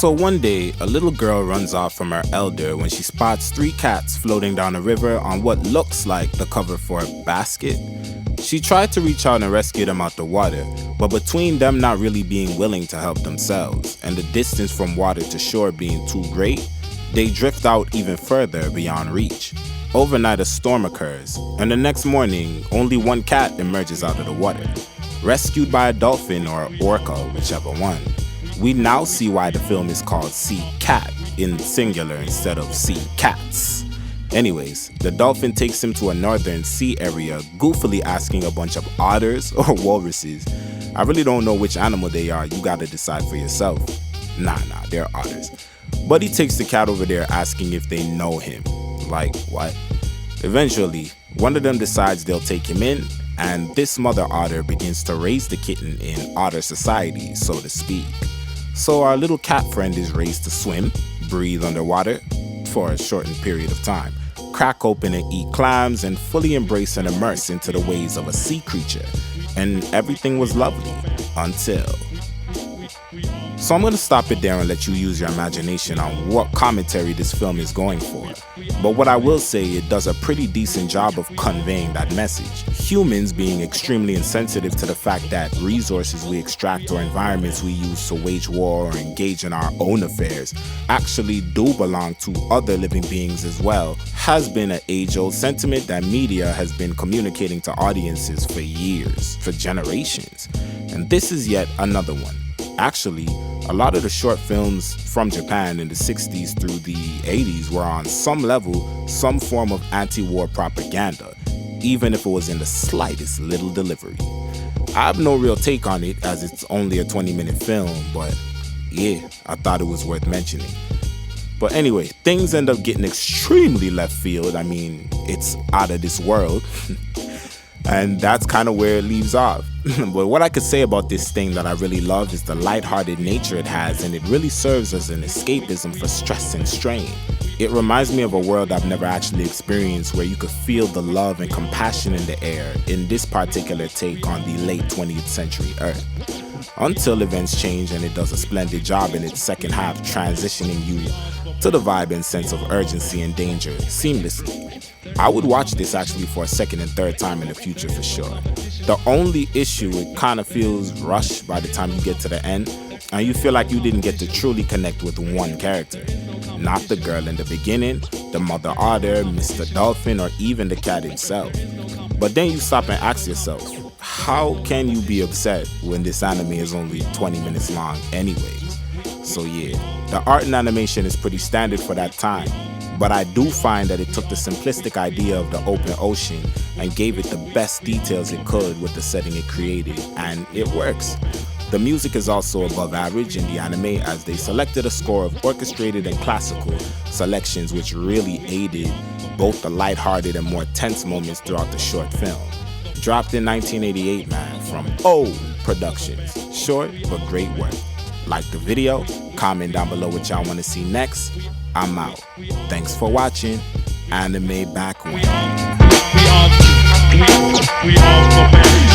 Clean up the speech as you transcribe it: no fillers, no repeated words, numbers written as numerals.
So one day, a little girl runs off from her elder when she spots 3 cats floating down a river on what looks like the cover for a basket. She tried to reach out and rescue them out the water, but between them not really being willing to help themselves and the distance from water to shore being too great, they drift out even further beyond reach. Overnight, a storm occurs, and the next morning, only 1 cat emerges out of the water, rescued by a dolphin or orca, whichever one. We now see why the film is called Sea Cat in singular instead of Sea Cats. Anyways, the dolphin takes him to a northern sea area, goofily asking a bunch of otters or walruses. I really don't know which animal they are, you gotta decide for yourself. Nah, they're otters. But he takes the cat over there asking if they know him. Like, what? Eventually, one of them decides they'll take him in, and this mother otter begins to raise the kitten in otter society, so to speak. So our little cat friend is raised to swim, breathe underwater for a shortened period of time, crack open and eat clams, and fully embrace and immerse into the ways of a sea creature. And everything was lovely until... So I'm going to stop it there and let you use your imagination on what commentary this film is going for. But what I will say, it does a pretty decent job of conveying that message. Humans being extremely insensitive to the fact that resources we extract or environments we use to wage war or engage in our own affairs actually do belong to other living beings as well, has been an age-old sentiment that media has been communicating to audiences for years, for generations. And this is yet another one. Actually, a lot of the short films from Japan in the 60s through the 80s were on some level, some form of anti-war propaganda, even if it was in the slightest little delivery. I have no real take on it as it's only a 20-minute film, but yeah, I thought it was worth mentioning. But anyway, things end up getting extremely left field. I mean, it's out of this world. And that's kind of where it leaves off. But what I could say about this thing that I really love is the lighthearted nature it has, and it really serves as an escapism for stress and strain. It reminds me of a world I've never actually experienced, where you could feel the love and compassion in the air in this particular take on the late 20th century Earth. Until events change and it does a splendid job in its second half transitioning you to the vibe and sense of urgency and danger seamlessly. I would watch this actually for a second and third time in the future for sure. The only issue, it kind of feels rushed by the time you get to the end, and you feel like you didn't get to truly connect with one character. Not the girl in the beginning, the mother otter, Mr. Dolphin, or even the cat himself. But then you stop and ask yourself, how can you be upset when this anime is only 20 minutes long anyways? So yeah, the art and animation is pretty standard for that time. But I do find that it took the simplistic idea of the open ocean and gave it the best details it could with the setting it created, and it works. The music is also above average in the anime, as they selected a score of orchestrated and classical selections which really aided both the lighthearted and more tense moments throughout the short film. Dropped in 1988, man, from O Productions. Short but great work. Like the video, comment down below what y'all want to see next. I'm out. Thanks for watching. Anime back when. We all